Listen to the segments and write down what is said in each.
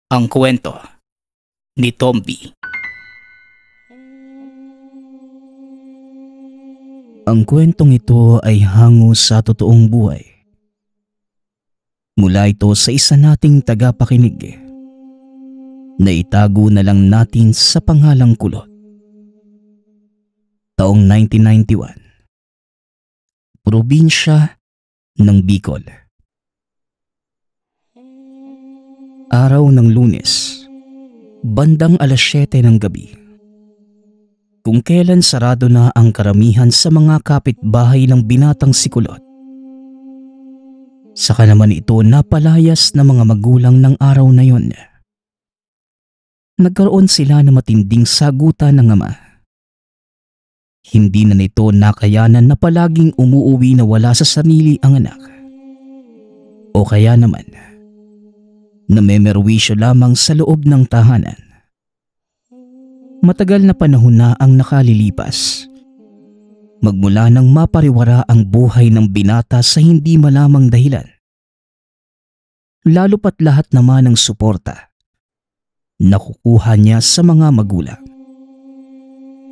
Ang kwento ni Tomby. Ang kwentong ito ay hango sa totoong buhay. Mula ito sa isa nating tagapakinig na itago na lang natin sa pangalang Kulot. Taong 1991. Probinsya ng Bicol. Araw ng Lunes, bandang 7:00 ng gabi. Kung kailan sarado na ang karamihan sa mga kapitbahay ng binatang si Kulot. Saka naman ito napalayas ng mga magulang ng araw na yon. Nagkaroon sila ng matinding sagutan ng ama. Hindi na nito nakayanan na palaging umuuwi na wala sa sarili ang anak. O kaya naman, namemerwisyo lamang sa loob ng tahanan. Matagal na panahon na ang nakalilipas. Magmula nang mapariwara ang buhay ng binata sa hindi malamang dahilan. Lalo pat lahat naman ng suporta nakukuha niya sa mga magulang.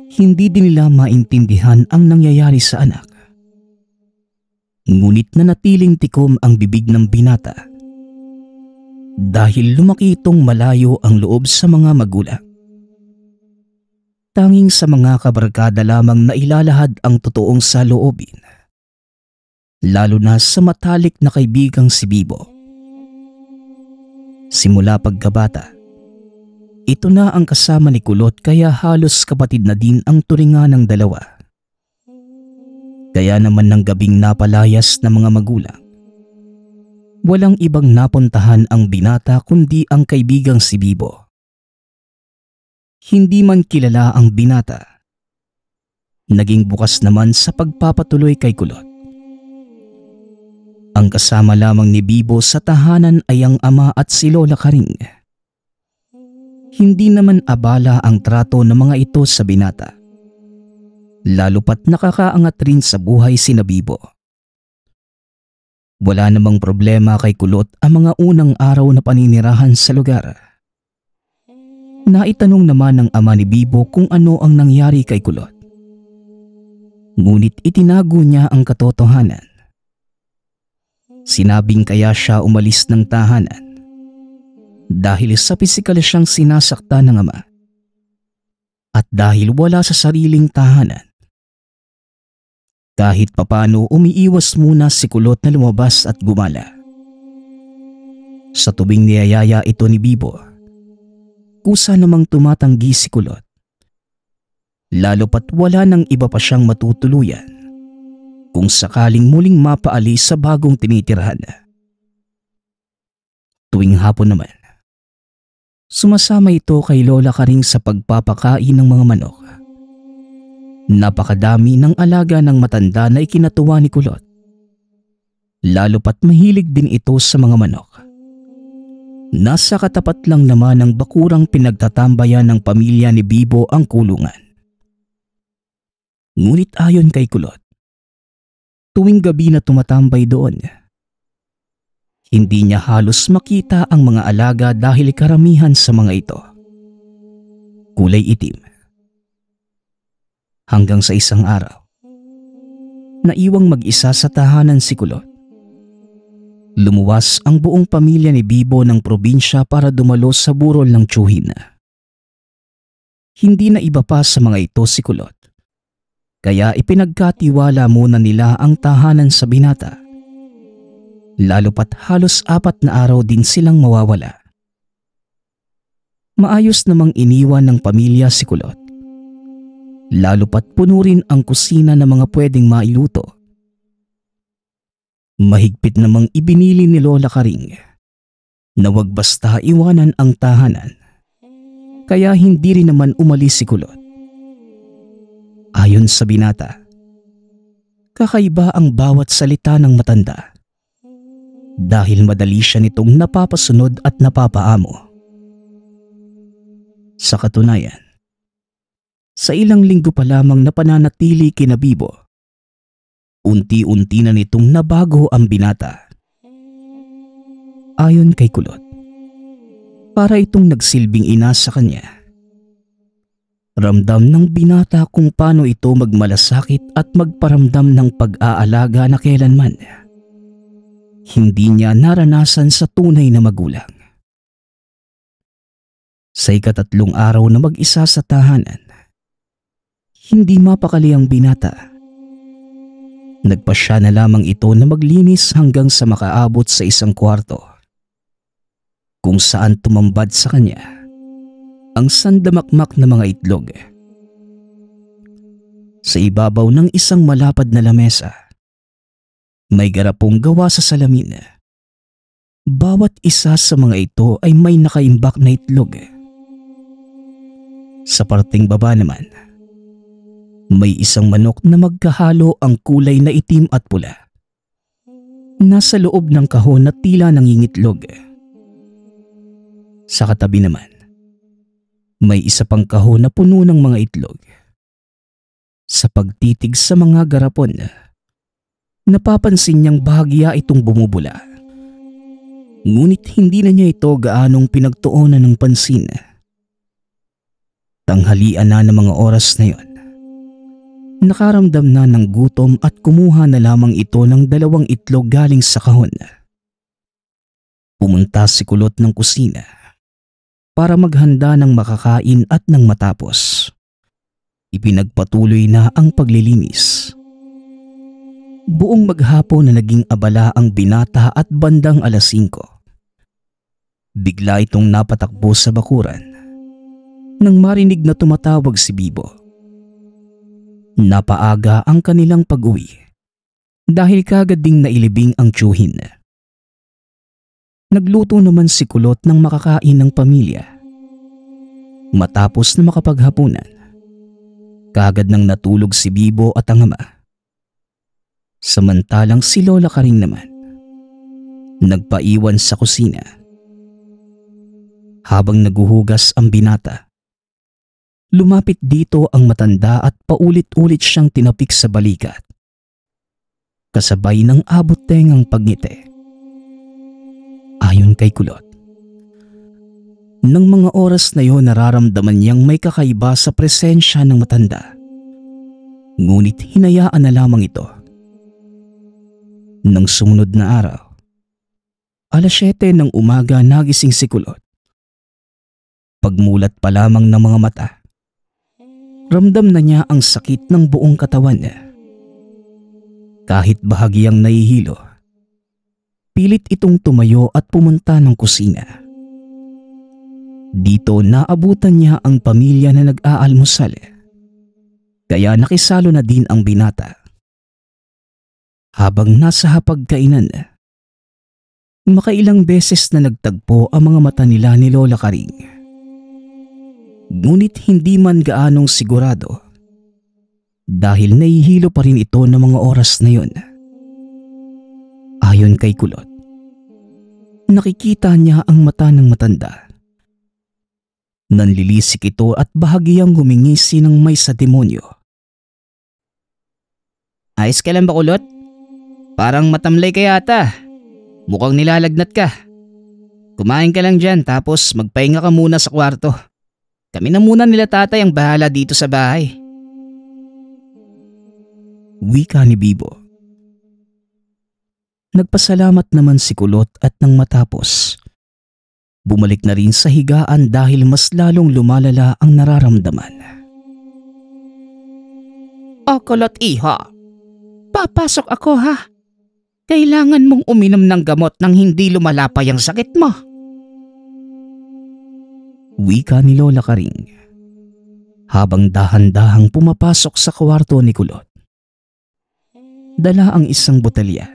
Hindi din nila maintindihan ang nangyayari sa anak. Ngunit nanatiling tikom ang bibig ng binata. Dahil lumaki itong malayo ang loob sa mga magulang. Tanging sa mga kabarkada lamang na ilalahad ang totoong saloobin. Lalo na sa matalik na kaibigang si Bibo. Simula pagkabata, ito na ang kasama ni Kulot kaya halos kapatid na din ang turingan ng dalawa. Kaya naman ng gabing napalayas ng mga magulang. Walang ibang napuntahan ang binata kundi ang kaibigang si Bibo. Hindi man kilala ang binata. Naging bukas naman sa pagpapatuloy kay Kulot. Ang kasama lamang ni Bibo sa tahanan ay ang ama at si Lola Karing. Hindi naman abala ang trato ng mga ito sa binata. Lalo pat nakakaangat rin sa buhay sina Bibo. Wala namang problema kay Kulot ang mga unang araw na paninirahan sa lugar. Naitanong naman ng ama ni Bibo kung ano ang nangyari kay Kulot. Ngunit itinago niya ang katotohanan. Sinabing kaya siya umalis ng tahanan dahil sa pisikal siyang sinasaktan ng ama at dahil wala sa sariling tahanan. Kahit papano umiiwas muna si Kulot na lumabas at gumala. Sa tubing niyayaya ito ni Bibo, kusa namang tumatanggi si Kulot. Lalo pat wala nang iba pa siyang matutuluyan kung sakaling muling mapaalis sa bagong tinitirhan. Tuwing hapon naman, sumasama ito kay Lola Karing sa pagpapakain ng mga manok. Napakadami ng alaga ng matanda na ikinatuwa ni Kulot. Lalo pat mahilig din ito sa mga manok. Nasa katapat lang naman ng bakurang pinagtatambayan ng pamilya ni Bibo ang kulungan. Ngunit ayon kay Kulot, tuwing gabi na tumatambay doon, hindi niya halos makita ang mga alaga dahil karamihan sa mga ito kulay itim. Hanggang sa isang araw, naiwang mag-isa sa tahanan si Kulot. Lumuwas ang buong pamilya ni Bibo ng probinsya para dumalo sa burol ng tiyuhin. Hindi na iba pa sa mga ito si Kulot. Kaya ipinagkatiwala muna nila ang tahanan sa binata. Lalo pat halos 4 na araw din silang mawawala. Maayos namang iniwan ng pamilya si Kulot. Lalo pat puno rin ang kusina ng mga pwedeng mailuto. Mahigpit namang ibinili ni Lola Karing na wag basta iwanan ang tahanan. Kaya hindi rin naman umalis si Kulot. Ayon sa binata, kakaiba ang bawat salita ng matanda. Dahil madali siya nitong napapasunod at napapaamo. Sa katunayan, sa ilang linggo pa lamang na pananatili kina Bibo, unti-unti na nitong nabago ang binata. Ayon kay Kulot, para itong nagsilbing ina sa kanya. Ramdam ng binata kung paano ito magmalasakit at magparamdam ng pag-aalaga na kailanman hindi niya naranasan sa tunay na magulang. Sa ika-3 araw na mag-isa sa tahanan, hindi mapakali ang binata. Nagpasya na lamang ito na maglinis hanggang sa makaabot sa isang kwarto, kung saan tumambad sa kanya ang sandamakmak na mga itlog. Sa ibabaw ng isang malapad na lamesa, may garapong gawa sa salamin. Bawat isa sa mga ito ay may nakaimbak na itlog. Sa parting baba naman, may isang manok na magkahalo ang kulay na itim at pula. Nasa loob ng kahon na tila nangingitlog. Sa katabi naman, may isa pang kahon na puno ng mga itlog. Sa pagtitig sa mga garapon, napapansin niyang bahagya itong bumubula. Ngunit hindi na niya ito gaanong pinagtuunan ng pansin. Tanghalian na ng mga oras na yon. Nakaramdam na ng gutom at kumuha na lamang ito ng 2 itlog galing sa kahon. Pumunta si Kulot ng kusina para maghanda ng makakain at nang matapos, ipinagpatuloy na ang paglilinis. Buong maghapon na naging abala ang binata at bandang 5:00. Bigla itong napatakbo sa bakuran nang marinig na tumatawag si Bibo. Napaaga ang kanilang pag-uwi dahil kagad ding nailibing ang tiyuhin. Nagluto naman si Kulot ng makakain ng pamilya. Matapos na makapaghapunan, kagad nang natulog si Bibo at ang ama. Samantalang si Lola Karing naman, nagpaiwan sa kusina. Habang naguhugas ang binata, lumapit dito ang matanda at paulit-ulit siyang tinapik sa balikat, kasabay ng abot-tengang pagngiti. Ayon kay Kulot, nang mga oras na yon nararamdaman niyang may kakaiba sa presensya ng matanda. Ngunit hinayaan na lamang ito. Nang sumunod na araw, 7:00 ng umaga nagising si Kulot. Pagmulat pa lamang ng mga mata, ramdam na niya ang sakit ng buong katawan niya. Kahit bahagyang nahihilo, pilit itong tumayo at pumunta ng kusina. Dito naabutan niya ang pamilya na nag-aalmusal, kaya nakisalo na din ang binata. Habang nasa hapagkainan, makailang beses na nagtagpo ang mga mata nila ni Lola Karing. Ngunit hindi man gaanong sigurado dahil nahihilo pa rin ito ng mga oras na yon. Ayon kay Kulot, nakikita niya ang mata ng matanda. Nanlilisik ito at bahagyang humingisi ng may sa demonyo. Ayos ka lang ba, Kulot? Parang matamlay ka yata. Mukhang nilalagnat ka. Kumain ka lang dyan tapos magpahinga ka muna sa kwarto. Kami na muna nila tatay ang bahala dito sa bahay. Wika ni Bibo. Nagpasalamat naman si Kulot at nang matapos, bumalik na rin sa higaan dahil mas lalong lumalala ang nararamdaman. O Kulot iho, papasok ako ha. Kailangan mong uminom ng gamot nang hindi lumalapay ang sakit mo. Wika ni Lola Karing habang dahan-dahang pumapasok sa kwarto ni Kulot. Dala ang isang botelya.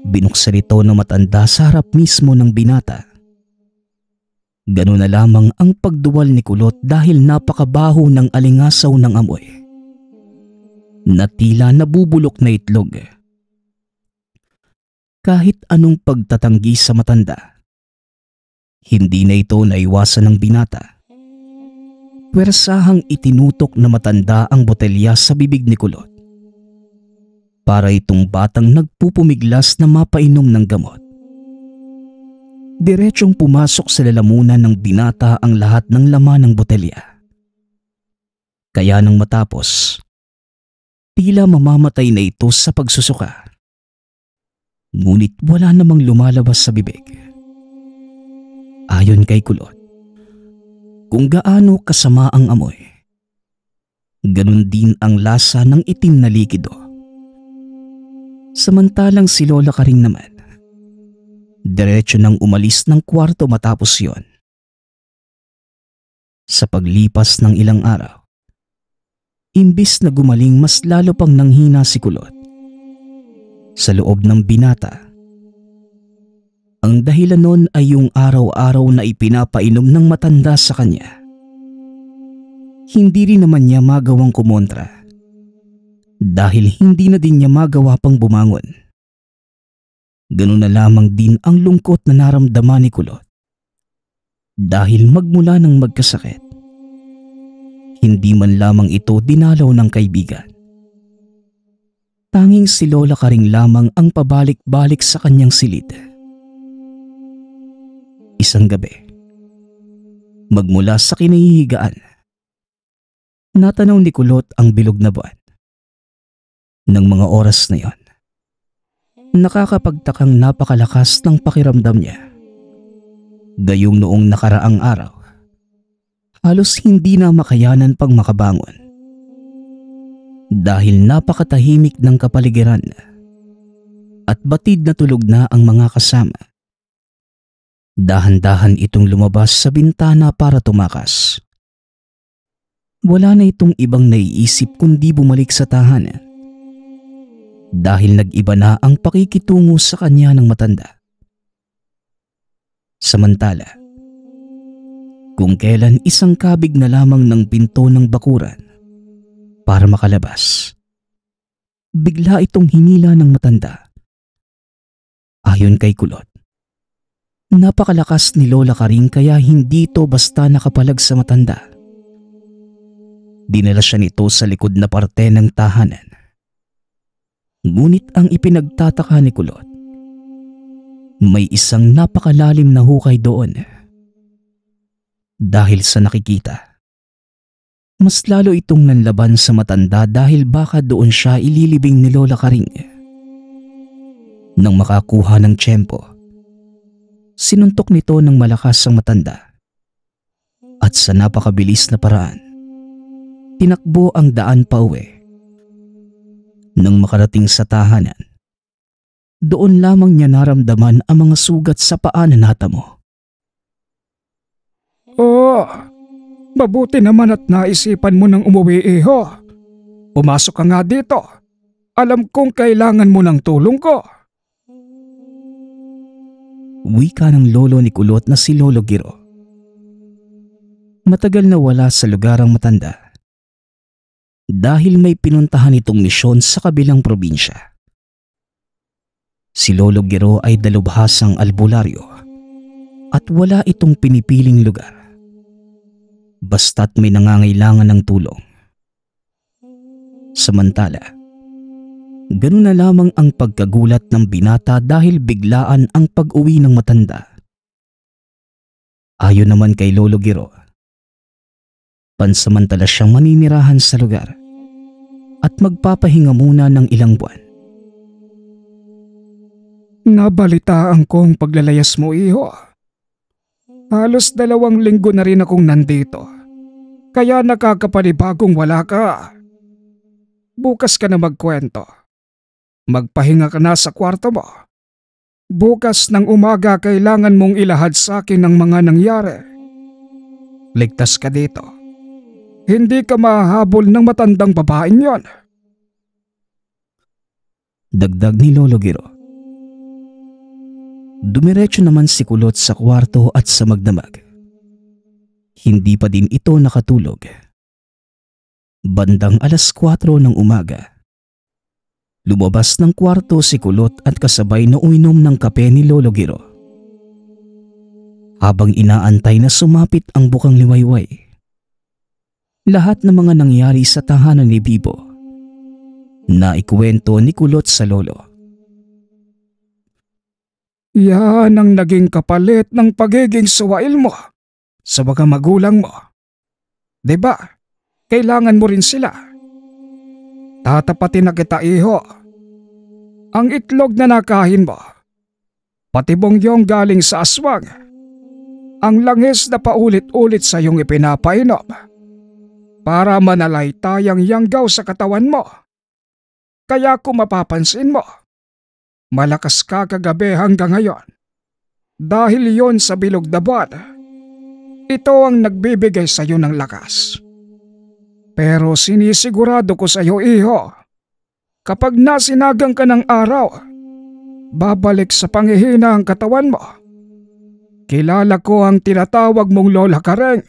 Binuksan ito ng matanda sa harap mismo ng binata. Ganun na lamang ang pagduwal ni Kulot dahil napakabaho ng alingasaw ng amoy na tila nabubulok na itlog. Kahit anong pagtatanggi sa matanda, hindi na ito naiwasan ng binata. Pwersahang itinutok na matanda ang botelya sa bibig ni Kulot para itong batang nagpupumiglas na mapainom ng gamot. Diretsong pumasok sa lalamunan ng binata ang lahat ng laman ng botelya. Kaya nang matapos, tila mamamatay na ito sa pagsusuka. Ngunit wala namang lumalabas sa bibig. Ayon kay Kulot, kung gaano kasama ang amoy, ganun din ang lasa ng itim na likido. Samantalang si Lola Karing naman, diretso nang umalis ng kwarto matapos yon. Sa paglipas ng ilang araw, imbis na gumaling mas lalo pang nanghina si Kulot. Sa loob ng binata, ang dahilan nun ay yung araw-araw na ipinapainom ng matanda sa kanya. Hindi rin naman niya magawang kumontra dahil hindi na din niya magawa pang bumangon. Ganun na lamang din ang lungkot na naramdaman ni Kulot dahil magmula ng magkasakit, hindi man lamang ito dinalaw ng kaibigan. Tanging si Lola Karing lamang ang pabalik-balik sa kanyang silid. Isang gabi, magmula sa kinahihigaan, natanaw ni Kulot ang bilog na buwan. Nang mga oras na yon, nakakapagtakang napakalakas ng pakiramdam niya. Gayong noong nakaraang araw, halos hindi na makayanan pang makabangon. Dahil napakatahimik ng kapaligiran at batid na tulog na ang mga kasama. Dahan-dahan itong lumabas sa bintana para tumakas. Wala na itong ibang naiisip kundi bumalik sa tahanan. Dahil nag-iba na ang pakikitungo sa kanya ng matanda. Samantala, kung kailan isang kabig na lamang ng pinto ng bakuran para makalabas, bigla itong hinila ng matanda. Ayon kay Kulot, napakalakas ni Lola Karing kaya hindi ito basta nakapalag sa matanda. Dinala siya nito sa likod na parte ng tahanan. Ngunit ang ipinagtataka ni Kulot, may isang napakalalim na hukay doon. Dahil sa nakikita, mas lalo itong nanlaban sa matanda dahil baka doon siya ililibing ni Lola Karing. Nang makakuha ng tiyempo, sinuntok nito ng malakas ang matanda. At sa napakabilis na paraan, tinakbo ang daan pauwi. Nang makarating sa tahanan, doon lamang niya naramdaman ang mga sugat sa paa na natamo. Oh, mabuti naman at naisipan mo nang umuwi, iho. Pumasok ka nga dito. Alam kong kailangan mo ng tulong ko. Wika ng lolo ni Kulot na si Lolo Giro. Matagal na wala sa lugar ang matanda dahil may pinuntahan itong misyon sa kabilang probinsya. Si Lolo Giro ay dalubhasang albularyo at wala itong pinipiling lugar. Basta't may nangangailangan ng tulong. Samantala, ganun na lamang ang pagkagulat ng binata dahil biglaan ang pag-uwi ng matanda. Ayon naman kay Lolo Giro, pansamantala siyang maninirahan sa lugar at magpapahinga muna ng ilang buwan. Nabalitaan ko ang paglalayas mo, iho. Halos 2 linggo na rin akong nandito. Kaya nakakapanibagong wala ka. Bukas ka na magkwento. Magpahinga ka na sa kwarto mo. Bukas ng umaga kailangan mong ilahad sa akin ang mga nangyari. Ligtas ka dito. Hindi ka mahahabol ng matandang babaeng yon. Dagdag ni Lolo Giro. Dumiretso naman si Kulot sa kwarto at sa magdamag. Hindi pa din ito nakatulog. Bandang 4:00 ng umaga, lumabas ng kwarto si Kulot at kasabay na uminom ng kape ni Lolo Giro. Habang inaantay na sumapit ang bukang liwayway, lahat ng mga nangyari sa tahanan ni Bibo na ikwento ni Kulot sa lolo. Yan ang naging kapalit ng pagiging suwail mo sa mga magulang mo. 'Di ba? Kailangan mo rin sila. Tatapatin na kita, iho. Ang itlog na nakain mo, pati bongyong galing sa aswang, ang langis na paulit-ulit sa iyong ipinapainom para manalaytayang yanggaw sa katawan mo. Kaya kung mapapansin mo, malakas ka kagabi hanggang ngayon. Dahil yon sa bilog na buwan, ito ang nagbibigay sa iyo ng lakas. Pero sinisigurado ko sa iyo, iho, kapag nasinagang ka ng araw, babalik sa panghihina ang katawan mo. Kilala ko ang tinatawag mong Lola Kareng.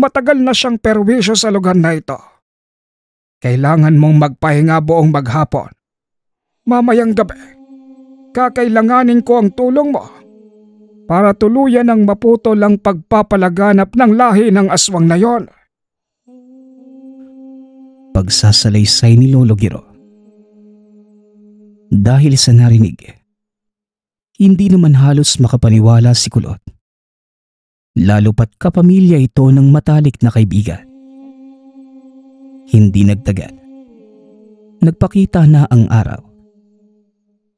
Matagal na siyang perwisyo sa lugar na ito. Kailangan mong magpahinga buong maghapon. Mamayang gabi, kakailanganin ko ang tulong mo para tuluyan ang maputol ang pagpapalaganap ng lahi ng aswang na yon. Pagsasalaysay ni Lolo Giro. Dahil sa narinig, hindi naman halos makapaniwala si Kulot. Lalo pat kapamilya ito ng matalik na kaibigan. Hindi nagtagal. Nagpakita na ang araw.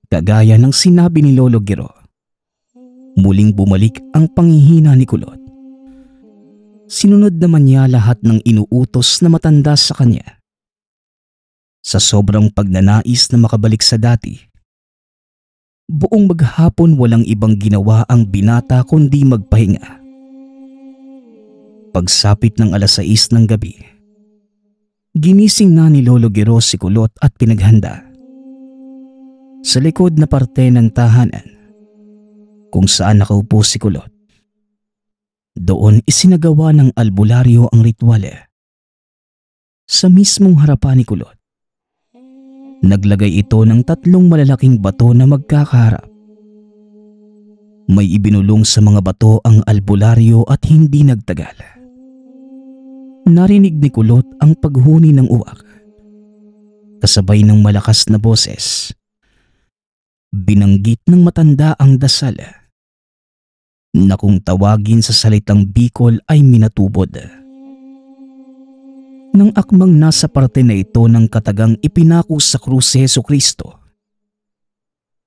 Kagaya ng sinabi ni Lolo Giro, muling bumalik ang panghihina ni Kulot. Sinunod naman niya lahat ng inuutos na matanda sa kanya. Sa sobrang pagnanais na makabalik sa dati, buong maghapon walang ibang ginawa ang binata kundi magpahinga. Pagsapit ng 6:00 ng gabi, ginising na ni Lolo Giro si Kulot at pinaghanda. Sa likod na parte ng tahanan, kung saan nakaupo si Kulot, doon isinagawa ng albularyo ang ritual. Sa mismong harapan ni Kulot, naglagay ito ng 3 malalaking bato na magkakaharap. May ibinulong sa mga bato ang albularyo at hindi nagtagal. Narinig ni Kulot ang paghuni ng uwak. Kasabay ng malakas na boses, binanggit ng matanda ang dasal na kung tawagin sa salitang Bicol ay minatubod. Nang akmang nasa parte na ito ng katagang ipinako sa krus si Jesucristo,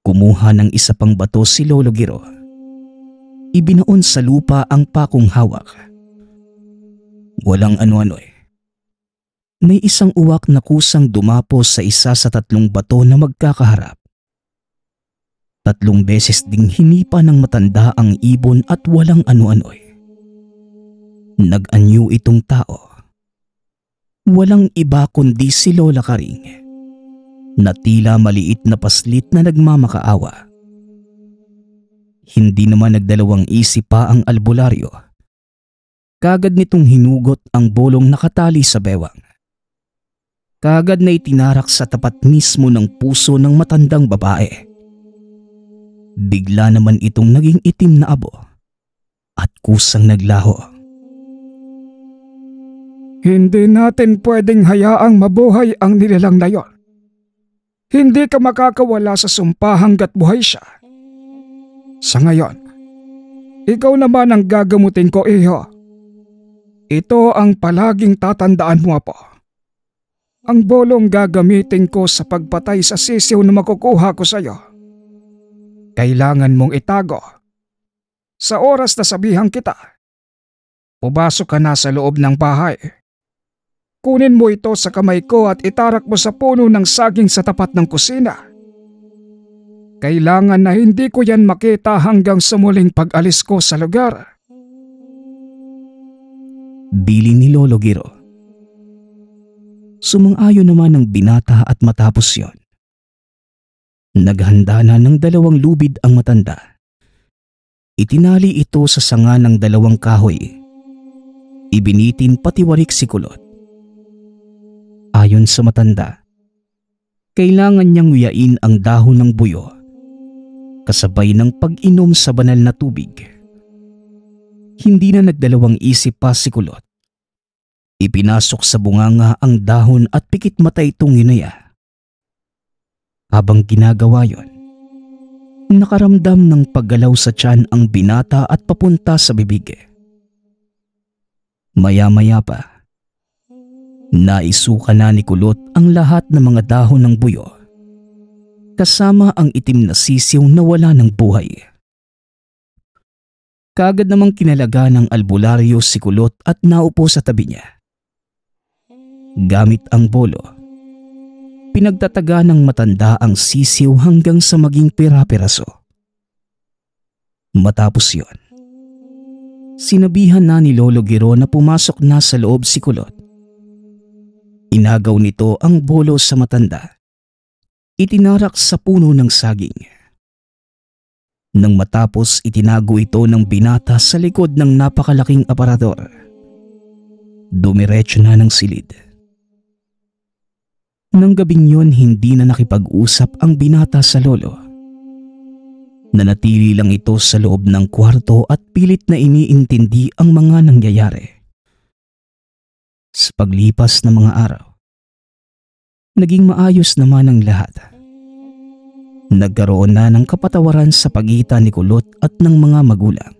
kumuha ng isa pang bato si Lolo Giro. Ibinaon sa lupa ang pakong hawak. Walang ano-ano May isang uwak na kusang dumapos sa isa sa 3 bato na magkakaharap. 3 beses ding hinipa ng matanda ang ibon at walang ano-ano. Nag-anyo itong tao. Walang iba kundi si Lola Karing, na tila maliit na paslit na nagmamakaawa. Hindi naman nagdalawang isip pa ang albularyo. Kagad nitong hinugot ang bolong nakatali sa bewang. Kagad na itinarak sa tapat mismo ng puso ng matandang babae. Bigla naman itong naging itim na abo at kusang naglaho. Hindi natin pwedeng hayaang mabuhay ang nilalang na yon. Hindi ka makakawala sa sumpa hanggat buhay siya. Sa ngayon, ikaw naman ang gagamutin ko, iho. Ito ang palaging tatandaan mo po. Ang bolong gagamitin ko sa pagpatay sa sisiw na makukuha ko sa iyo. Kailangan mong itago. Sa oras na sabihan kita, pumasok ka na sa loob ng bahay. Kunin mo ito sa kamay ko at itarak mo sa puno ng saging sa tapat ng kusina. Kailangan na hindi ko yan makita hanggang sa muling pag-alis ko sa lugar. Bili ni Lolo Giro. Sumang-ayon naman ng binata at matapos yon, naghanda na ng 2 lubid ang matanda. Itinali ito sa sanga ng 2 kahoy. Ibinitin patiwarik si Kulot. Ayon sa matanda, kailangan niyang nguyain ang dahon ng buyo kasabay ng pag-inom sa banal na tubig. Hindi na nagdalawang isip pa si Kulot. Ipinasok sa bunganga ang dahon at pikit mata itong ginaya. Habang ginagawa yon, Nakaramdam ng paggalaw sa tiyan ang binata at papunta sa bibig. Maya-maya pa, naisuka na ni Kulot ang lahat ng mga dahon ng buyo, kasama ang itim na sisiw na wala ng buhay. Kaagad namang kinalaga ng albularyo si Kulot at naupo sa tabi niya. Gamit ang bolo, pinagtataga ng matanda ang sisiw hanggang sa maging pira-piraso. Matapos yon, sinabihan na ni Lolo Giro na pumasok na sa loob si Kulot. Inagaw nito ang bolo sa matanda. Itinarak sa puno ng saging. Nang matapos, itinago ito ng binata sa likod ng napakalaking aparador. Dumiretso na ng silid. Nang gabing yon, hindi na nakipag-usap ang binata sa lolo. Nanatili lang ito sa loob ng kwarto at pilit na iniintindi ang mga nangyayari. Sa paglipas ng mga araw, naging maayos naman ang lahat. Nagkaroon na ng kapatawaran sa pagitan ni Kulot at ng mga magulang.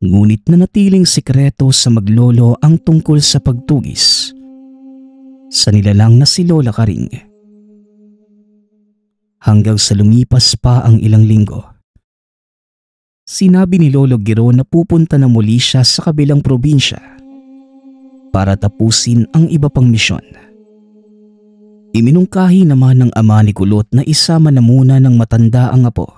Ngunit nanatiling sikreto sa maglolo ang tungkol sa pagtugis sa nilalang na si Lola Karing. Hanggang sa lumipas pa ang ilang linggo, sinabi ni Lolo Giro na pupunta na muli siya sa kabilang probinsya para tapusin ang iba pang misyon. Iminungkahi naman ng ama ni Kulot na isama na muna ng matanda ang apo,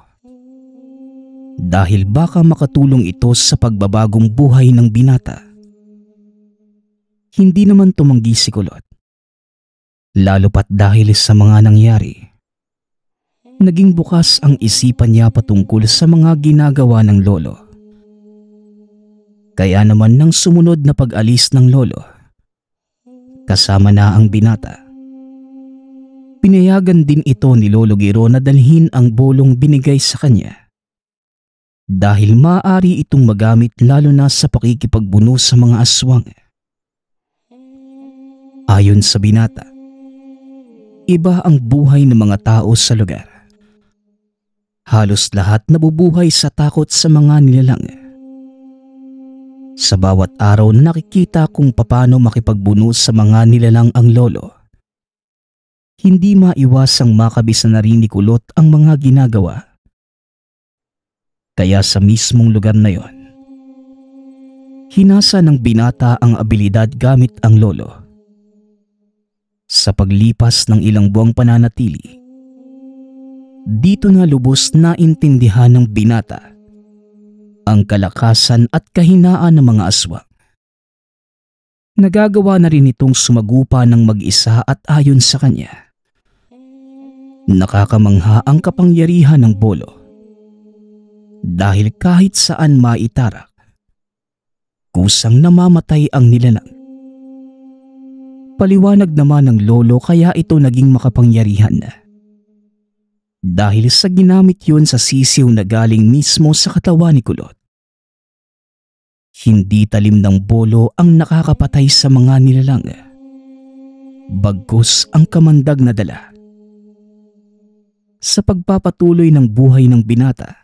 dahil baka makatulong ito sa pagbabagong buhay ng binata. Hindi naman tumanggi si Kulot, lalo pat dahil sa mga nangyari. Naging bukas ang isipan niya patungkol sa mga ginagawa ng lolo. Kaya naman nang sumunod na pag-alis ng lolo, kasama na ang binata, pinayagan din ito ni Lolo Giro na dalhin ang bolong binigay sa kanya, dahil maaari itong magamit lalo na sa pakikipagbuno sa mga aswang. Ayon sa binata, iba ang buhay ng mga tao sa lugar. Halos lahat nabubuhay sa takot sa mga nilalang. Sa bawat araw na nakikita kung paano makipagbuno sa mga nilalang ang lolo, hindi maiwasang makabisa na rin ni Kulot ang mga ginagawa. Kaya sa mismong lugar na yon, hinasa ng binata ang abilidad gamit ang lolo. Sa paglipas ng ilang buwang pananatili, dito na lubos na intindihan ng binata ang kalakasan at kahinaan ng mga aswang. Nagagawa na rin itong sumagupa ng mag-isa at ayon sa kanya, nakakamangha ang kapangyarihan ng bolo, dahil kahit saan maitarak, kusang namamatay ang nilalang. Paliwanag naman ng lolo kaya ito naging makapangyarihan na, dahil sa ginamit yun sa sisiw na galing mismo sa katawan ni Kulot. Hindi talim ng bolo ang nakakapatay sa mga nilalang, bagkus ang kamandag na dala. Sa pagpapatuloy ng buhay ng binata,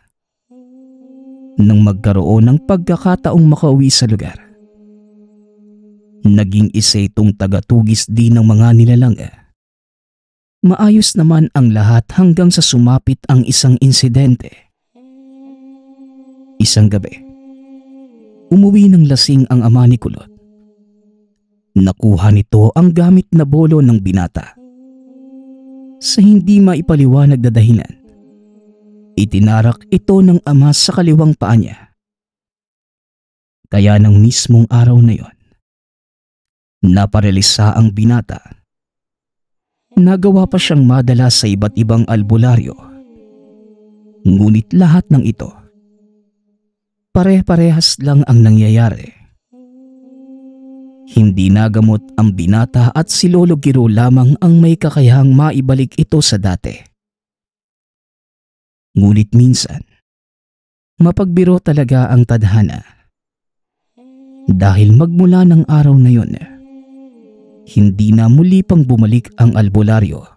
nang magkaroon ng pagkakataong makauwi sa lugar, naging isa itong tagatugis din ng mga nilalang. Maayos naman ang lahat hanggang sa sumapit ang isang insidente. Isang gabi, umuwi ng lasing ang ama ni Kulot. Nakuha nito ang gamit na bolo ng binata. Sa hindi maipaliwanag na dahilan, itinarak ito ng ama sa kaliwang paa niya. Kaya ng mismong araw na yon, naparelisa ang binata. Nagawa pa siyang madala sa iba't ibang albularyo. Ngunit lahat ng ito, pare-parehas lang ang nangyayari. Hindi nagamot ang binata at si Lolo Giro lamang ang may kakayahang maibalik ito sa dati. Ngunit minsan, mapagbiro talaga ang tadhana. Dahil magmula ng araw na yon, hindi na muli pang bumalik ang albularyo.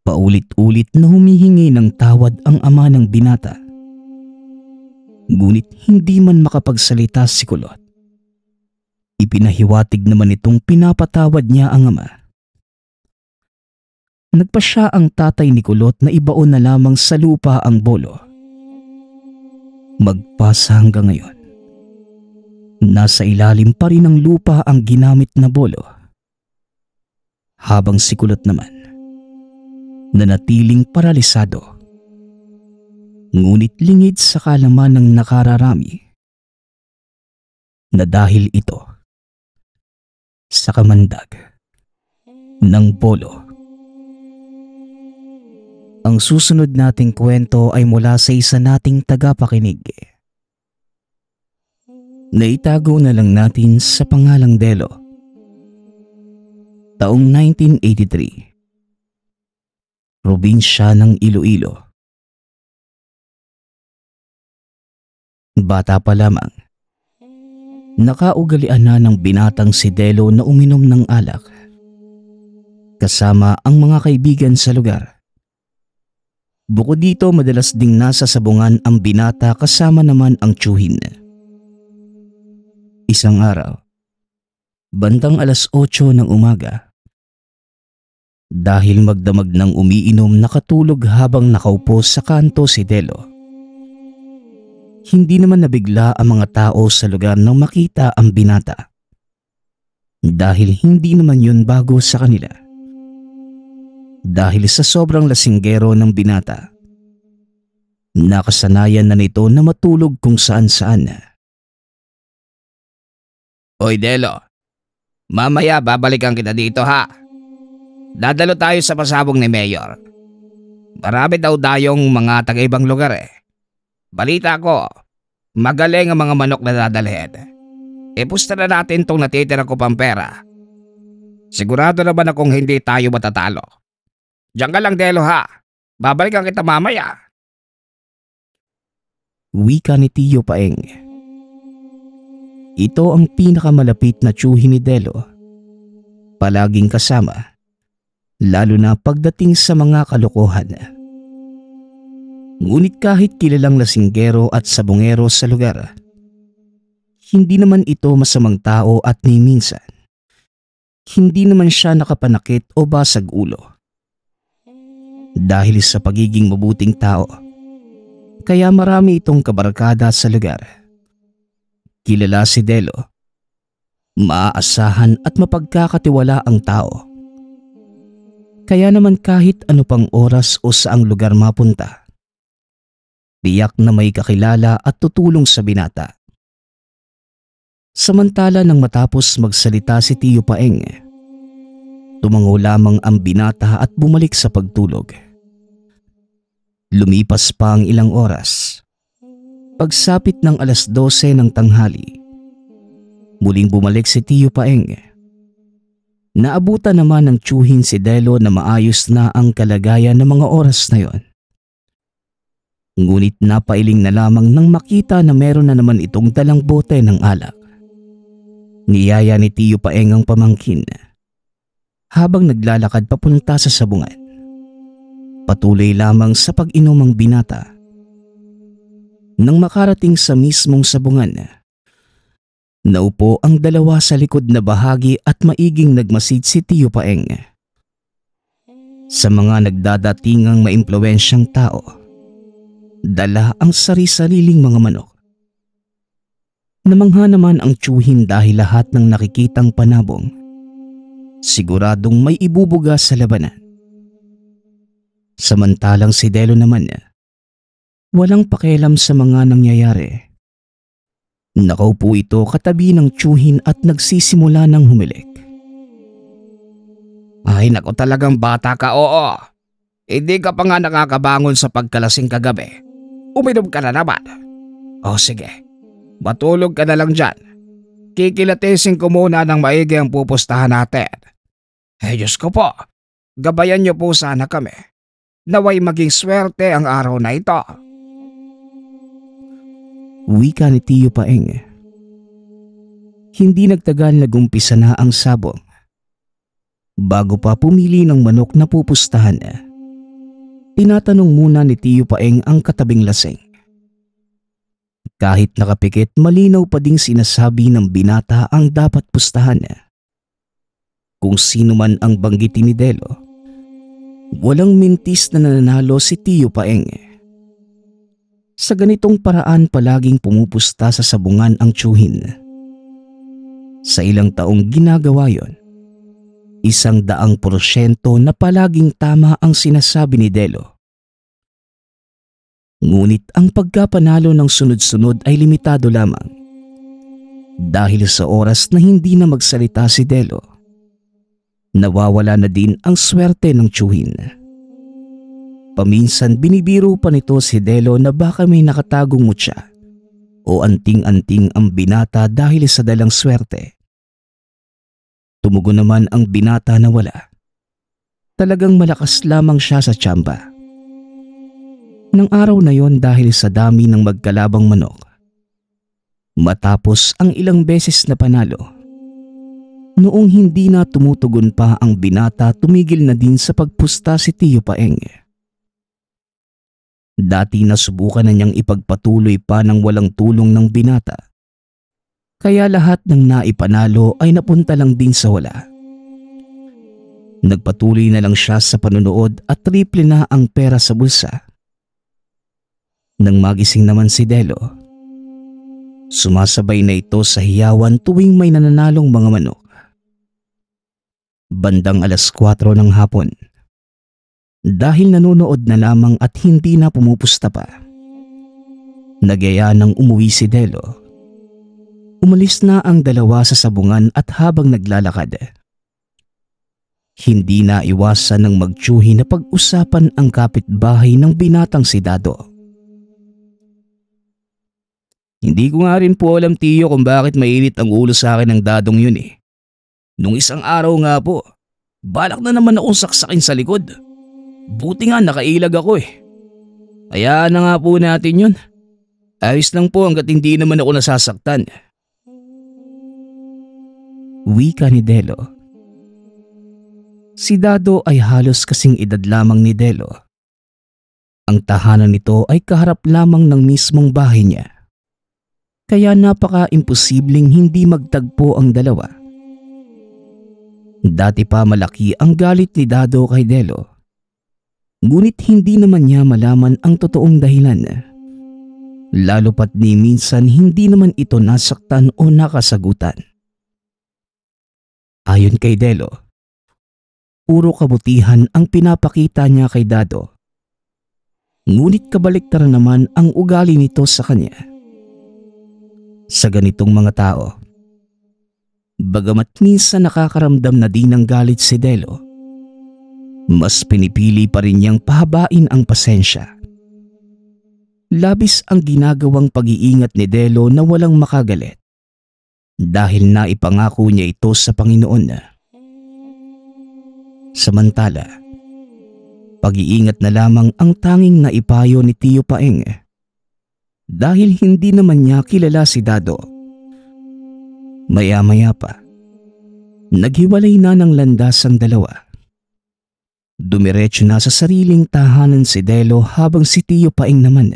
Paulit-ulit na humihingi ng tawad ang ama ng binata. Ngunit hindi man makapagsalita si Kulot. Ipinahiwatig naman itong pinapatawad niya ang ama. Nagpasya ang tatay ni Kulot na ibaon na lamang sa lupa ang bolo. Magpasa hanggang ngayon, nasa ilalim pa rin ng lupa ang ginamit na bolo. Habang si Kulot naman, nanatiling paralisado. Ngunit lingid sa kalaman ng nakararami na dahil ito sa kamandag ng bolo. Ang susunod nating kwento ay mula sa isa nating tagapakinig. Naitago na lang natin sa pangalang Delo. Taong 1983. Probinsya ng Iloilo. Bata pa lamang, nakaugalian na ng binatang si Delo na uminom ng alak kasama ang mga kaibigan sa lugar. Bukod dito, madalas ding nasa sabungan ang binata kasama naman ang tiyuhin. Isang araw, bandang 8:00 ng umaga, dahil magdamag ng umiinom, nakatulog habang nakaupo sa kanto si Delo. Hindi naman nabigla ang mga tao sa lugar nang makita ang binata. Dahil hindi naman yun bago sa kanila. Dahil sa sobrang lasinggero ng binata, nakasanayan na nito na matulog kung saan-saan. Oy Delo, mamaya babalikan kita dito ha. Dadalo tayo sa pasabong ni Mayor. Marami daw dayong mga taga-ibang lugar eh. Balita ko, magaling ang mga manok na dadalhin. Ipusta na natin tong natitira ko pang pera. Sigurado naman akong hindi tayo matatalo. Diyan ka lang Delo ha. Babalikan kita mamaya. Wika ni Tiyo Paeng. Ito ang pinakamalapit na tiyuhin ni Delo. Palaging kasama, lalo na pagdating sa mga kalokohan. Ngunit kahit kilalang lasinggero at sabungero sa lugar, hindi naman ito masamang tao at ni minsan, hindi naman siya nakapanakit o basag ulo. Dahil sa pagiging mabuting tao, kaya marami itong kabarkada sa lugar. Kilala si Delo, maaasahan at mapagkakatiwala ang tao. Kaya naman kahit ano pang oras o saang lugar mapunta, tiyak na may kakilala at tutulong sa binata. Samantala nang matapos magsalita si Tiyo Paeng, tumango lamang ang binata at bumalik sa pagtulog. Lumipas pa ang ilang oras. Pagsapit ng 12:00 ng tanghali, muling bumalik si Tiyo Paeng. Naabutan naman ng tiyuhin si Delo na maayos na ang kalagayan ng mga oras na yon. Ngunit napailing na lamang nang makita na meron na naman itong dalang bote ng alak. Niyaya ni Tiyo Paeng ang pamangkin habang naglalakad papunta sa sabungan. Patuloy lamang sa pag-inom ang binata. Nang makarating sa mismong sabungan, naupo ang dalawa sa likod na bahagi at maiging nagmasid si Tiyo Paeng. Sa mga nagdadatingang maimpluwensyang tao, dala ang sari-sariling mga manok. Namangha naman ang tiyuhin dahil lahat ng nakikitang panabong, siguradong may ibubuga sa labanan. Samantalang si Delo naman, walang pakialam sa mga nangyayari. Nakaupo ito katabi ng tiyuhin at nagsisimula ng humilik. Ay naku, talagang bata ka, oo. Hindi ka pa nga nakakabangon sa pagkalasing kagabi. Uminom ka na naman. O sige, matulog ka na lang dyan. Kikilatesin ko muna ng maigi ang pupustahan natin. Diyos ko po, gabayan niyo po sana kami. Naway maging swerte ang araw na ito. Wika ni Tiyo Paeng. Hindi nagtagal nagumpisa na ang sabong. Bago pa pumili ng manok na pupustahan, tinatanong muna ni Tiyo Paeng ang katabing lasing. Kahit nakapikit, malinaw pa ding sinasabi ng binata ang dapat pustahan. Kung sino man ang banggitin ni Delo, walang mintis na nananalo si Tiyo Paeng. Sa ganitong paraan palaging pumupusta sa sabungan ang tiyuhin. Sa ilang taong ginagawa yon, 100% na palaging tama ang sinasabi ni Delo. Ngunit ang pagkapanalo ng sunod-sunod ay limitado lamang. Dahil sa oras na hindi na magsalita si Delo, nawawala na din ang swerte ng tiyuhin. Paminsan binibiro pa nito si Delo na baka may nakatagong mutya o anting-anting ang binata dahil sa dalang swerte. Tumugon naman ang binata na wala. Talagang malakas lamang siya sa tsamba. Nang araw na yon, dahil sa dami ng magkalabang manok, matapos ang ilang beses na panalo, noong hindi na tumutugon pa ang binata, tumigil na din sa pagpusta si Tiyo Paeng. Dati nasubukan na niyang ipagpatuloy pa ng walang tulong ng binata. Kaya lahat ng naipanalo ay napunta lang din sa wala. Nagpatuloy na lang siya sa panunood at triple na ang pera sa bulsa. Nang magising naman si Delo, sumasabay na ito sa hiyawan tuwing may nananalong mga manok. Bandang 4:00 ng hapon, dahil nanonood na lamang at hindi na pumupusta pa, nagyaya nang umuwi si Delo. Umalis na ang dalawa sa sabungan at habang naglalakad, hindi na iwasan ng magtiyuhi na pag-usapan ang kapitbahay ng binatang si Dado. Hindi ko nga rin po alam, Tiyo, kung bakit mainit ang ulo sa akin ng dadong yun eh. Nung isang araw nga po, balak na naman akong saksakin sa likod. Buti nga nakailag ako eh. Hayaan na nga po natin yun. Ayos lang po hanggat hindi naman ako nasasaktan. Wika ni Delo. Si Dado ay halos kasing edad lamang ni Delo. Ang tahanan nito ay kaharap lamang ng mismong bahay niya. Kaya napaka-imposibleng hindi magtagpo ang dalawa. Dati pa malaki ang galit ni Dado kay Delo. Ngunit hindi naman niya malaman ang totoong dahilan. Lalo pat ni minsan hindi naman ito nasaktan o nakasagutan. Ayon kay Delo, puro kabutihan ang pinapakita niya kay Dado. Ngunit kabaliktaran naman ang ugali nito sa kanya. Sa ganitong mga tao, bagamat minsan nakakaramdam na din ng galit si Delo, mas pinipili pa rin niyang pahabain ang pasensya. Labis ang ginagawang pag-iingat ni Delo na walang makagalit dahil naipangako niya ito sa Panginoon. Samantala, pag-iingat na lamang ang tanging naipayo ni Tiyo Paeng dahil hindi naman niya kilala si Dado. Maya-maya pa, naghiwalay na ng landas ang dalawa. Dumiretso na sa sariling tahanan si Delo habang si Tiyo Paeng naman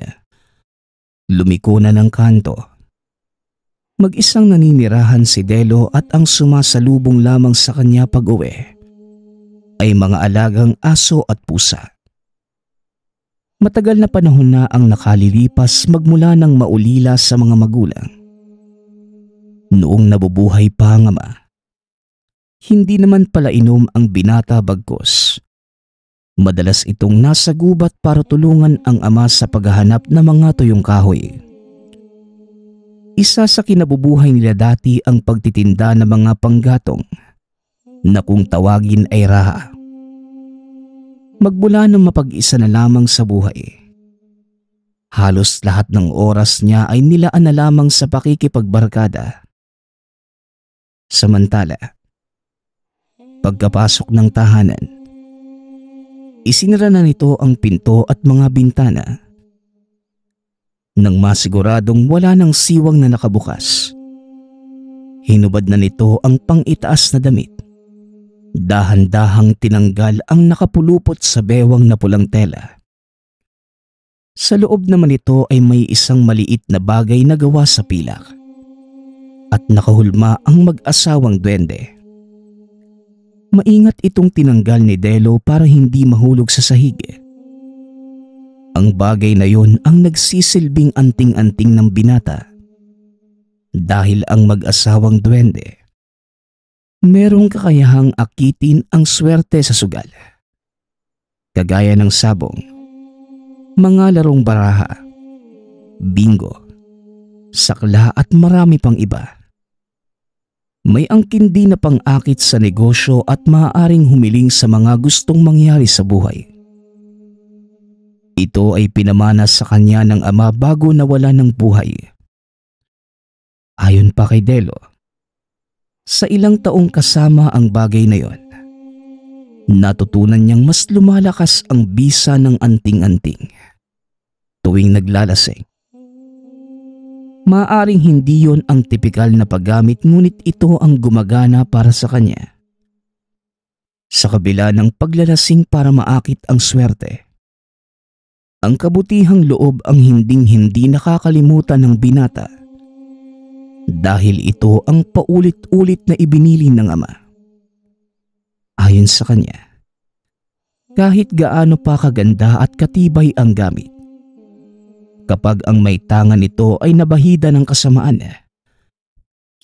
lumiko na ng kanto. Mag-isang naninirahan si Delo at ang sumasalubong lamang sa kanya pag-uwi ay mga alagang aso at pusa. Matagal na panahon na ang nakalilipas magmula ng maulila sa mga magulang. Noong nabubuhay pa ang ama, hindi naman pala inom ang binata bagkus. Madalas itong nasa gubat para tulungan ang ama sa paghahanap ng mga tuyong kahoy. Isa sa kinabubuhay nila dati ang pagtitinda ng mga panggatong na kung tawagin ay raha. Magmula nang mapag-isa na lamang sa buhay, halos lahat ng oras niya ay nilaan na lamang sa pakikipagbarkada. Samantala, pagkapasok ng tahanan, isinara na nito ang pinto at mga bintana. Nang masiguradong wala ng siwang na nakabukas, hinubad na nito ang pang-itaas na damit. Dahan-dahang tinanggal ang nakapulupot sa bewang na pulang tela Sa loob naman ito ay may isang maliit na bagay na gawa sa pilak at nakahulma ang mag-asawang duwende. Maingat itong tinanggal ni Delo para hindi mahulog sa sahig. Ang bagay na yon ang nagsisilbing anting-anting ng binata dahil ang mag-asawang duwende merong kakayahang akitin ang swerte sa sugal. Kagaya ng sabong, mga larong baraha, bingo, sakla at marami pang iba. May angkin din na pang-akit sa negosyo at maaaring humiling sa mga gustong mangyari sa buhay. Ito ay pinamana sa kanya ng ama bago nawala ng buhay. Ayon pa kay Delo, sa ilang taong kasama ang bagay na yon, natutunan niyang mas lumalakas ang bisa ng anting-anting tuwing naglalasing. Maaaring hindi yon ang tipikal na paggamit ngunit ito ang gumagana para sa kanya. Sa kabila ng paglalasing para maakit ang swerte, ang kabutihang loob ang hinding-hindi nakakalimutan ng binata dahil ito ang paulit-ulit na ibinili ng ama. Ayon sa kanya, kahit gaano pa kaganda at katibay ang gamit, kapag ang may tangan nito ay nabahida ng kasamaan,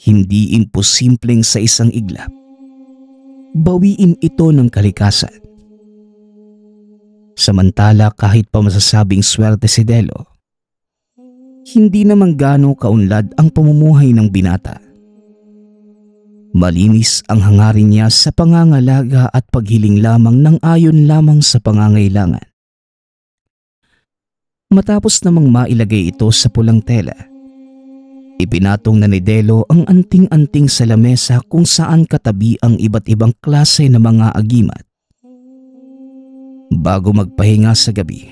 hindi imposibleng sa isang iglap bawiin ito ng kalikasan. Samantala kahit pa masasabing swerte si Delo, hindi naman gaano kaunlad ang pamumuhay ng binata. Malinis ang hangarin niya sa pangangalaga at paghiling lamang ng ayon lamang sa pangangailangan. Matapos namang mailagay ito sa pulang tela, ipinatong na ni Delo ang anting-anting sa lamesa kung saan katabi ang iba't ibang klase ng mga agimat. Bago magpahinga sa gabi,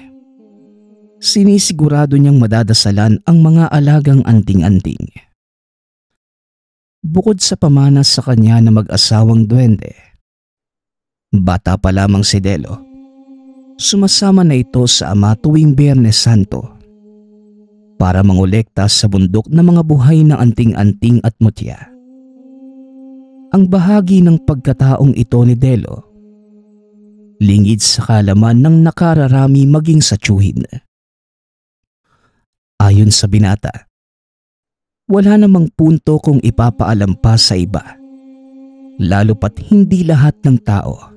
sinisigurado niyang madadasalan ang mga alagang anting-anting. Bukod sa pamana sa kanya na mag-asawang duwende, bata pa lamang si Delo, sumasama na ito sa ama tuwing Biyernes Santo para mangolekta sa bundok ng mga buhay na anting-anting at mutya. Ang bahagi ng pagkataong ito ni Delo, lingid sa kaalaman ng nakararami maging sa tiyuhin. Ayon sa binata, wala namang punto kung ipapaalam pa sa iba, lalo pat hindi lahat ng tao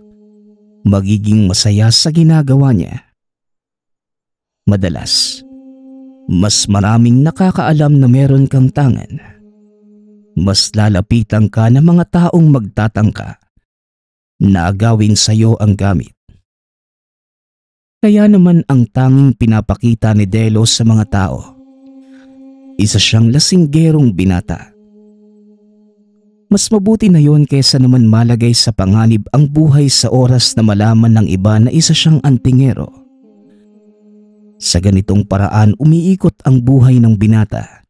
magiging masaya sa ginagawa niya. Madalas, mas maraming nakakaalam na meron kang tangan. Mas lalapitan ka ng mga taong magtatangka na agawin sa iyo ang gamit. Kaya naman ang tanging pinapakita ni Delo sa mga tao, isa siyang lasinggerong binata. Mas mabuti na yon kaysa naman malagay sa panganib ang buhay sa oras na malaman ng iba na isa siyang antingero. Sa ganitong paraan umiikot ang buhay ng binata.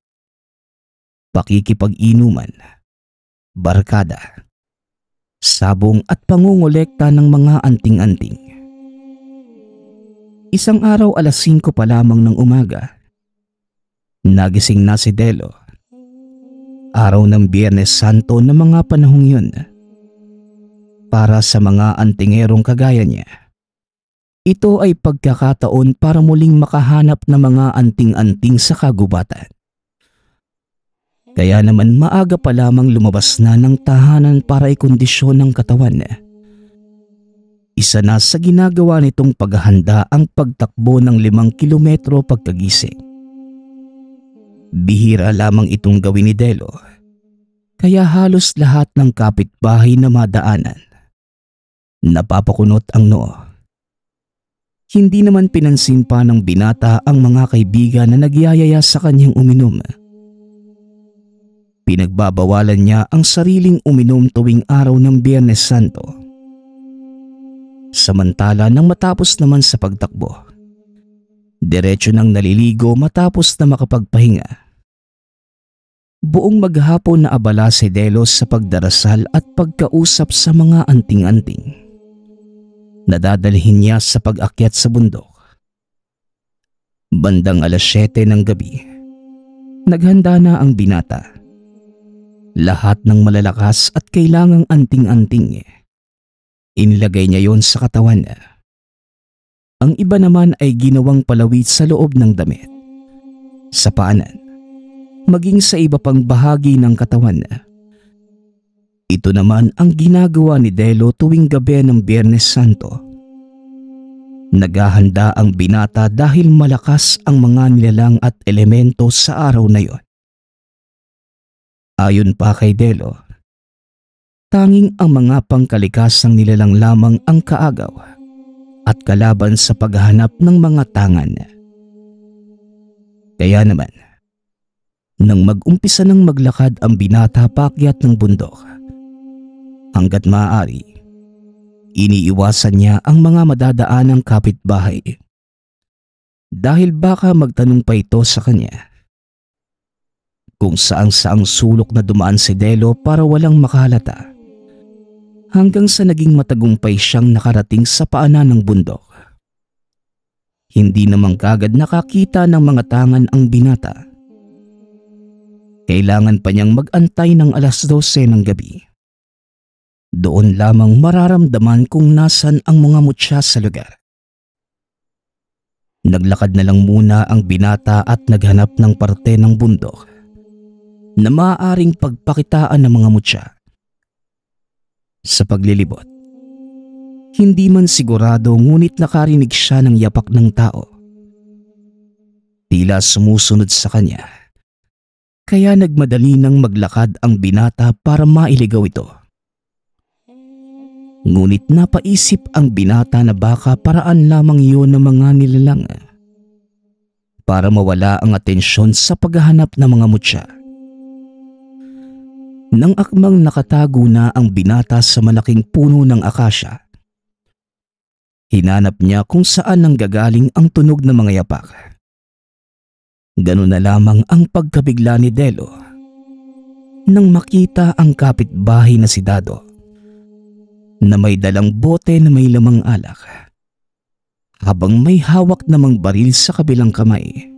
Pakikipag-inuman, barkada, sabong at pangungolekta ng mga anting-anting. Isang araw 5:00 pa lamang ng umaga, nagising na si Delo. Araw ng Biyernes Santo na mga panahong yun. Para sa mga antingerong kagaya niya, ito ay pagkakataon para muling makahanap ng mga anting-anting sa kagubatan. Kaya naman maaga pa lamang lumabas na ng tahanan para ikondisyon ng katawan. Isa na sa ginagawa nitong paghahanda ang pagtakbo ng 5 kilometro pagkagising. Bihira lamang itong gawin ni Delo, kaya halos lahat ng kapitbahay na madaanan napapakunot ang noo. Hindi naman pinansin pa ng binata ang mga kaibigan na nagyayaya sa kanyang uminom. Pinagbabawalan niya ang sariling uminom tuwing araw ng Biyernes Santo. Samantala nang matapos naman sa pagtakbo, diretso nang naliligo matapos na makapagpahinga. Buong maghapon na abala si Delo sa pagdarasal at pagkausap sa mga anting-anting. Nadadalhin niya sa pag-akyat sa bundok. Bandang 7:00 ng gabi, naghanda na ang binata. Lahat ng malalakas at kailangang anting-anting inilagay niya yon sa katawan. Ang iba naman ay ginawang palawit sa loob ng damit, sa paanan, maging sa iba pang bahagi ng katawan. Ito naman ang ginagawa ni Delo tuwing gabi ng Biyernes Santo. Naghahanda ang binata dahil malakas ang mga nilalang at elemento sa araw na yon. Ayon pa kay Delo, tanging ang mga pangkalikasang nilalang lamang ang kaagaw at kalaban sa paghahanap ng mga tangan. Kaya naman, nang mag-umpisa ng maglakad ang binata paakyat ng bundok, hanggat maaari, iniiwasan niya ang mga madadaanang kapitbahay. Dahil baka magtanong pa ito sa kanya kung saang sulok na dumaan si Delo para walang makahalata, hanggang sa naging matagumpay siyang nakarating sa paanan ng bundok. Hindi naman kagad nakakita ng mga tangan ang binata. Kailangan pa niyang mag-antay ng 12:00 ng gabi. Doon lamang mararamdaman kung nasan ang mga mutya sa lugar. Naglakad na lang muna ang binata at naghanap ng parte ng bundok na maaaring pagpakitaan ng mga mutya. Sa paglilibot, hindi man sigurado ngunit nakarinig siya ng yapak ng tao. Tila sumusunod sa kanya, kaya nagmadali nang maglakad ang binata para mailigaw ito. Ngunit napaisip ang binata na baka paraan lamang iyon ng mga nilalang para mawala ang atensyon sa paghahanap ng mga mutya. Nang akmang nakatago na ang binata sa malaking puno ng akasya, hinanap niya kung saan nanggagaling ang tunog ng mga yapak. Ganun na lamang ang pagkabigla ni Delo nang makita ang kapitbahay na si Dado na may dalang bote na may lamang alak, habang may hawak namang baril sa kabilang kamay.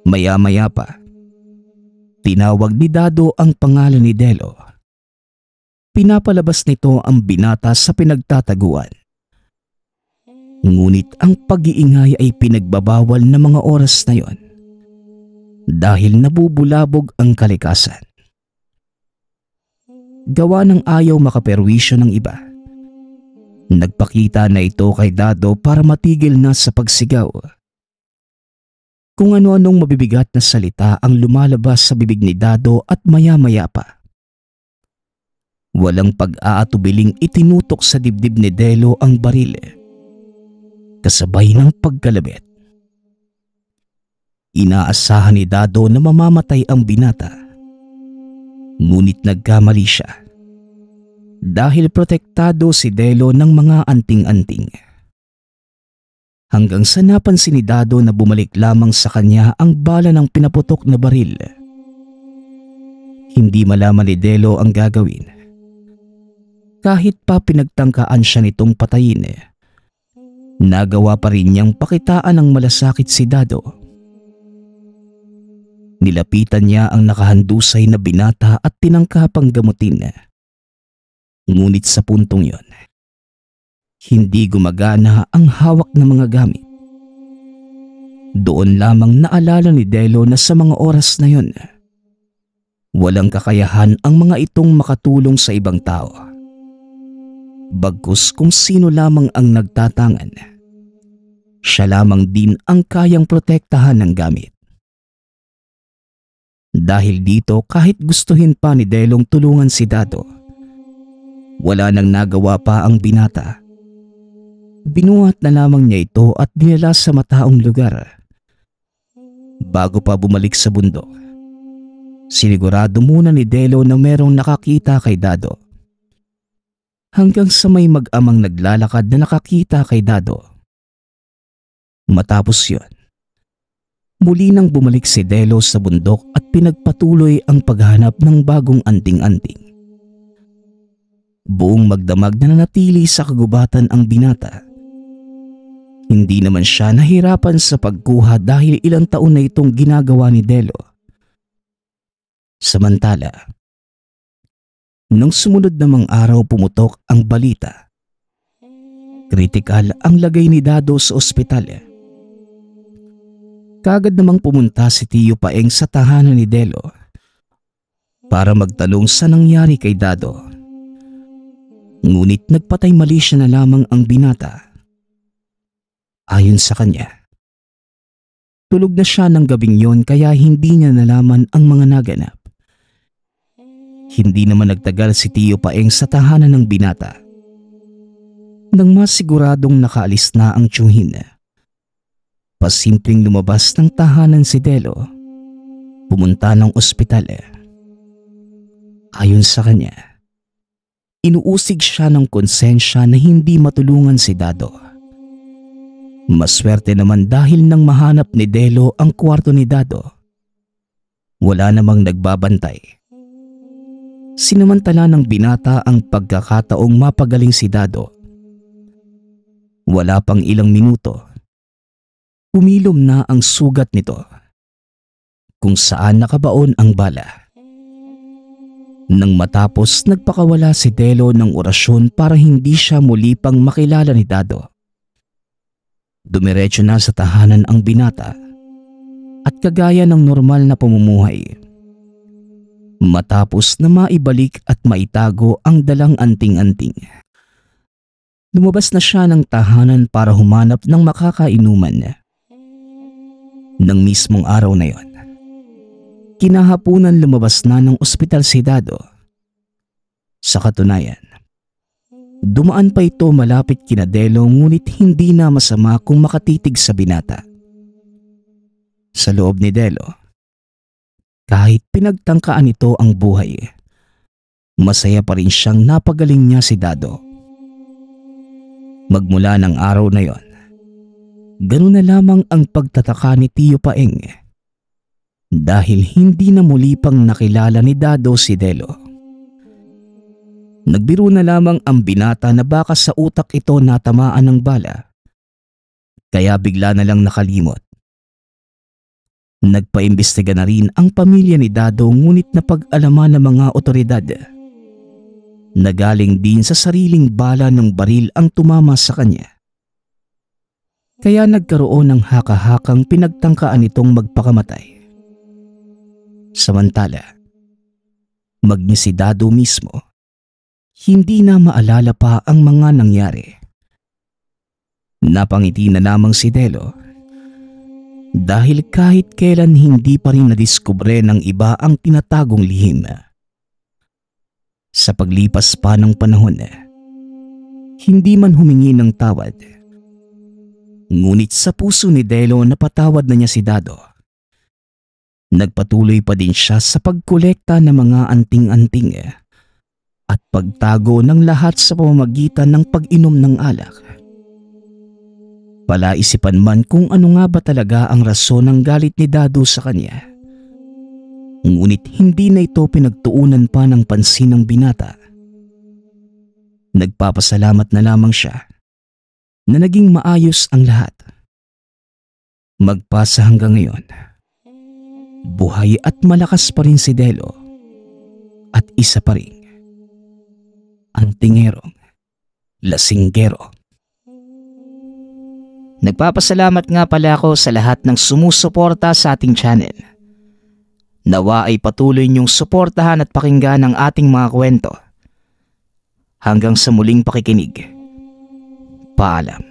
Maya-maya pa, tinawag ni Dado ang pangalan ni Delo. Pinapalabas nito ang binata sa pinagtataguan. Ngunit ang pag-iingay ay pinagbabawal na mga oras na yon dahil nabubulabog ang kalikasan. Gawa ng ayaw makaperwisyo ng iba, nagpakita na ito kay Dado para matigil na sa pagsigaw. Kung ano-anong mabibigat na salita ang lumalabas sa bibig ni Dado at maya-maya pa, walang pag-aatubiling itinutok sa dibdib ni Delo ang baril, kasabay ng pagkalabit. Inaasahan ni Dado na mamamatay ang binata, ngunit nagkamali siya dahil protektado si Delo ng mga anting-anting. Hanggang sa napansin ni Dado na bumalik lamang sa kanya ang bala ng pinaputok na baril. Hindi malaman ni Delo ang gagawin. Kahit pa pinagtangkaan siya nitong patayin, nagawa pa rin niyang pakitaan ng malasakit si Dado. Nilapitan niya ang nakahandusay na binata at tinangkapang gamutin. Ngunit sa puntong yon, hindi gumagana ang hawak ng mga gamit. Doon lamang naalala ni Delo na sa mga oras na yon, walang kakayahan ang mga itong makatulong sa ibang tao. Bagkus kung sino lamang ang nagtatangan, siya lamang din ang kayang protektahan ng gamit. Dahil dito, kahit gustuhin pa ni Delong tulungan si Dado, wala nang nagawa pa ang binata. Binuhat na lamang niya ito at dinala sa mataong lugar. Bago pa bumalik sa bundok, sinigurado muna ni Delo na merong nakakita kay Dado. Hanggang sa may mag-amang naglalakad na nakakita kay Dado. Matapos yon, muli nang bumalik si Delo sa bundok at pinagpatuloy ang paghanap ng bagong anting-anting. Buong magdamag na nanatili sa kagubatan ang binata. Hindi naman siya nahirapan sa pagkuha dahil ilang taon na itong ginagawa ni Delo. Samantala, nung sumunod namang araw pumutok ang balita. Kritikal ang lagay ni Dado sa ospital. Kaagad namang pumunta si Tio Paeng sa tahanan ni Delo para magtanong sa nangyari kay Dado. Ngunit nagpatay mali siya na lamang ang binata. Ayon sa kanya, tulog na siya ng gabing yon kaya hindi niya nalaman ang mga naganap. Hindi naman nagtagal si Tio Paeng sa tahanan ng binata. Nang masiguradong nakaalis na ang tiyuhin, pasimpleng lumabas ng tahanan si Delo, pumunta ng ospital. Ayon sa kanya, inuusig siya ng konsensya na hindi matulungan si Dado. Maswerte naman dahil nang mahanap ni Delo ang kwarto ni Dado, wala namang nagbabantay. Sinamantala ng binata ang pagkakataong mapagaling si Dado. Wala pang ilang minuto, umilom na ang sugat nito kung saan nakabaon ang bala. Nang matapos nagpakawala si Delo ng orasyon para hindi siya muli pang makilala ni Dado. Dumiretso na sa tahanan ang binata at kagaya ng normal na pamumuhay. Matapos na maibalik at maitago ang dalang anting-anting, lumabas na siya ng tahanan para humanap ng makakainuman. Nang mismong araw na yon, kinahapunan lumabas na ng ospital si Dado. Sa katunayan, dumaan pa ito malapit kina Delo ngunit hindi na masama kung makatitig sa binata. Sa loob ni Delo, kahit pinagtangkaan ito ang buhay, masaya pa rin siyang napagaling niya si Dado. Magmula ng araw na yon, ganun na lamang ang pagtataka ni Tio Paeng dahil hindi na muli pang nakilala ni Dado si Delo. Nagbiro na lamang ang binata na baka sa utak ito natamaan ng bala, kaya bigla na lang nakalimot. Nagpaimbestiga na rin ang pamilya ni Dado ngunit napag-alaman ng mga otoridad na galing din sa sariling bala ng baril ang tumama sa kanya. Kaya nagkaroon ng haka-hakang pinagtangkaan itong magpakamatay. Samantala, maging si Dado mismo, hindi na maalala pa ang mga nangyari. Napangiti na lamang si Delo dahil kahit kailan hindi pa rin nadiskubre ng iba ang tinatagong lihim. Sa paglipas pa ng panahon, hindi man humingi ng tawad, ngunit sa puso ni Delo napatawad na niya si Dado. Nagpatuloy pa din siya sa pagkolekta ng mga anting-anting at pagtago ng lahat sa pamamagitan ng pag-inom ng alak. Palaisipan man kung ano nga ba talaga ang rason ng galit ni Dado sa kanya. Ngunit hindi na ito pinagtuunan pa ng pansin ng binata. Nagpapasalamat na lamang siya na naging maayos ang lahat. Magpasa hanggang ngayon, buhay at malakas pa rin si Delo at isa pa rin antingerong lasinggero. Nagpapasalamat nga pala ako sa lahat ng sumusuporta sa ating channel. Nawa ay patuloy niyong suportahan at pakinggan ang ating mga kwento. Hanggang sa muling pakikinig. Paalam.